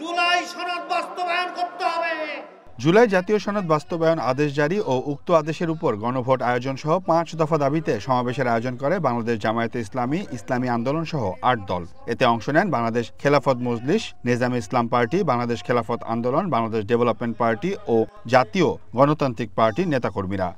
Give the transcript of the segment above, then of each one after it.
জুলাই সনদ বাস্তবায়ন করতে হবে। জুলাই জাতীয় সনদ বাস্তবায়ন আদেশ জারি ও উক্ত আদেশের উপর গণভোট আয়োজন সহ ৫ দফা দাবিতে সমাবেশের আয়োজন করে বাংলাদেশ জামায়াতে ইসলামী, ইসলামী আন্দোলন সহ ৮ দল। এতে অংশ নেন বাংলাদেশ খেলাফত মজলিস, নেজামে ইসলাম পার্টি, বাংলাদেশ খেলাফত আন্দোলন, বাংলাদেশ ডেভেলপমেন্ট পার্টি ও জাতীয় গণতান্ত্রিক পার্টির নেতাকর্মীরা।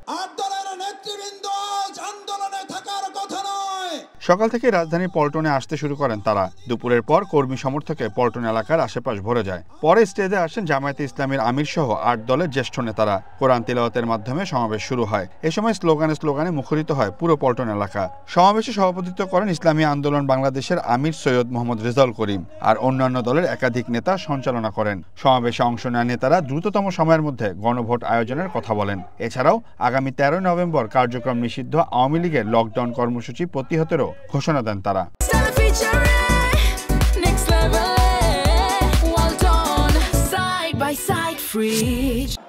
সকাল থেকে রাজধানী পল্টনে আসতে শুরু করেন তারা। দুপুরের পর কর্মী সমর্থকে পল্টন এলাকার আশেপাশ ভরে যায়। পরে স্টেজে আসেন জামায়াতে ইসলামীর আমির সহ ৮ দলের জ্যেষ্ঠ নেতারা। কোরআন তিলাওয়াতের মাধ্যমে সমাবেশ শুরু হয়। এ সময় স্লোগানে মুখরিত হয় পুরো পল্টন এলাকা। সমাবেশে সভাপতিত্ব করেন ইসলামী আন্দোলন বাংলাদেশের আমির সৈয়দ মোহাম্মদ রেজাউল করিম, আর অন্যান্য দলের একাধিক নেতা সঞ্চালনা করেন। সমাবেশে অংশ নেওয়া নেতারা দ্রুততম সময়ের মধ্যে গণভোট আয়োজনের কথা বলেন। এছাড়াও আগামী ১৩ নভেম্বর কার্যক্রম নিষিদ্ধ আওয়ামী লীগের লকডাউন কর্মসূচি প্রতিহতেরও ঘোষণা দেন তারা।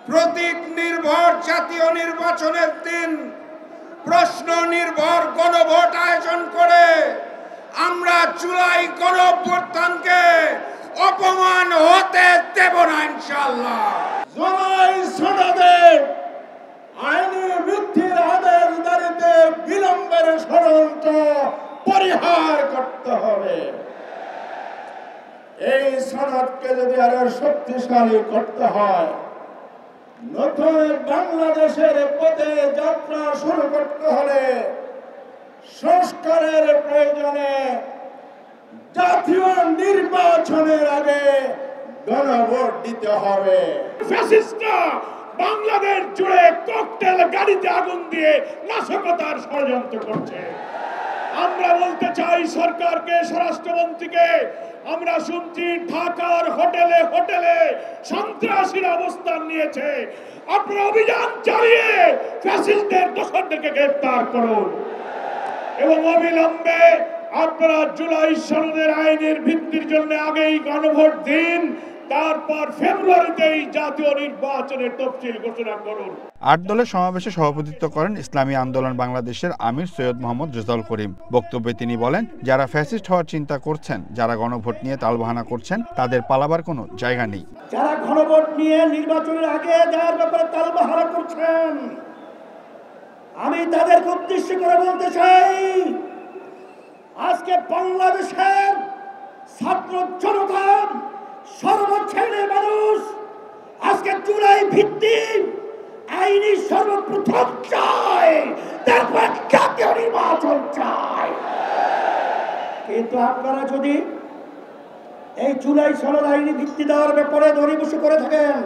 প্রতীক নির্ভর জাতীয় নির্বাচনের দিন প্রশ্ন নির্ভর গণভোট আয়োজন করে আমরা জুলাই গণঅভ্যুত্থানকে অপমান হতে দেব না ইনশাআল্লাহ। জুলাই সনদের আইনি ভিত্তির আদেশ জারিতে বিলম্বের ষড়যন্ত্র পরিহার করতে হবে। এই সনদকে যদি আরো শক্তিশালী করতে হয়, নতুন বাংলাদেশের পথে যাত্রা শুরু করতে হলে সংস্কারের প্রয়োজনে জাতীয় নির্বাচনের আগে গণভোট দিতে হবে। ফ্যাসিস্টরা বাংলাদেশ জুড়ে ককটেল গাড়িতে আগুন দিয়ে নাশকতার ষড়যন্ত্র করছে। আমরা বলতে চাই সরকারকে, স্বরাষ্ট্রমন্ত্রীকে, আমরা শুনছি ঢাকার হোটেলে হোটেলে সন্ত্রাসীর অবস্থান নিয়েছে। আপনারা অভিযান চালিয়ে ফ্যাসিস্টদের দোষরদেরকে গ্রেফতার করুন এবং অবিলম্বে আপনারা জুলাই সনদের আইনের ভিত্তির জন্য আগেই গণভোট দিন, তারপর ফেব্রুয়ারিতেই জাতীয় নির্বাচনের তফসিল ঘোষণা করুন। ৮ দলের সমাবেশে সভাপতিত্ব করেন ইসলামী আন্দোলন বাংলাদেশের আমির সৈয়দ মোহাম্মদ রেজাউল করিম। বক্তব্যে তিনি বলেন, যারা ফ্যাসিস্ট হওয়ার চিন্তা করছেন, যারা গণভোট নিয়ে তালবাহানা করছেন, তাদের পালাবার কোনো জায়গা নেই। যারা গণভোট নিয়ে নির্বাচনের আগে যাওয়ার ব্যাপারে তালবাহানা করছেন, আমি তাদেরকে উদ্দেশ্য করে বলতে চাই, আজকে বাংলাদেশের ছাত্র জনতা, সর্বশ্রেণীর মানুষ আজকে জুলাই ভিত্তিক আইনি সর্বপ্রথম চায়, তারপর জাতীয় নির্বাচন চায়। কিন্তু আপনারা যদি এই জুলাই সনদ আইনি ভিত্তি দেওয়ার ব্যাপারে দরিবসি করে থাকেন,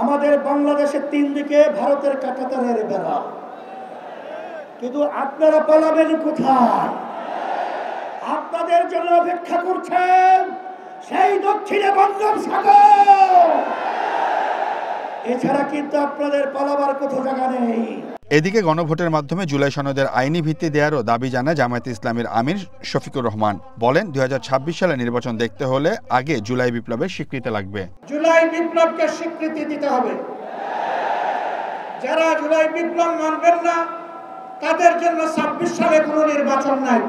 আমাদের বাংলাদেশের 3 দিকে ভারতের কাঁটাতারের বেড়া, কিন্তু আপনারা পালাবেন কোথায়? আপনাদের জন্য অপেক্ষা করছেন সেই দক্ষিণে বঙ্গোপসাগর, এছাড়া কিন্তু আপনাদের পালাবার কোথাও জায়গা নেই। এদিকে গণভোটের মাধ্যমে জুলাই সনদের আইনি ভিত্তি দেওয়ারও দাবি জানায় জামায়াতে ইসলামীর আমির শফিকুর রহমান। বলেন, 2026 সালে নির্বাচন দেখতে হলে আগে জুলাই বিপ্লবের স্বীকৃতি লাগবে। জুলাই বিপ্লবকে স্বীকৃতি দিতে হবে। যারা জুলাই বিপ্লব মানবেন না, তাদের জন্য 26 সালে কোনো নির্বাচন নাই।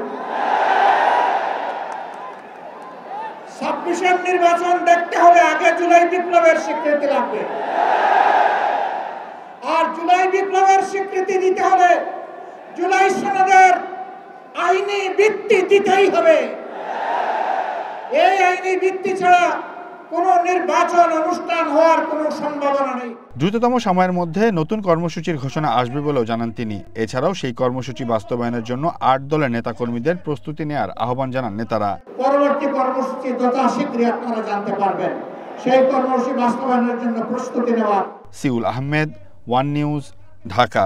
26-এর নির্বাচন দেখতে হলে আগে জুলাই বিপ্লবের স্বীকৃতি লাগবে। আর জুলাই বিপ্লবের স্বীকৃতি দিতে হলে জুলাই সনদের আইনি ভিত্তি দিতেই হবে। এই আইনি ভিত্তি ছাড়া কোনো নির্বাচন অনুষ্ঠান হওয়ার কোনো সম্ভাবনা নেই। দ্রুততম সময়ের মধ্যে নতুন কর্মসূচির ঘোষণা আসবে বলেও জানান তিনি। এছাড়াও সেই কর্মসূচি বাস্তবায়নের জন্য ৮ দলের নেতাকর্মীদের প্রস্তুতি নেওয়ার আহ্বান জানান নেতারা। পরবর্তী কর্মসূচি যথাশীঘ্রই আপনারা জানতে পারবেন। সেই কর্মসূচি বাস্তবায়নের জন্য প্রস্তুতি নেওয়া। Seoul Ahmed, one news, Dhaka.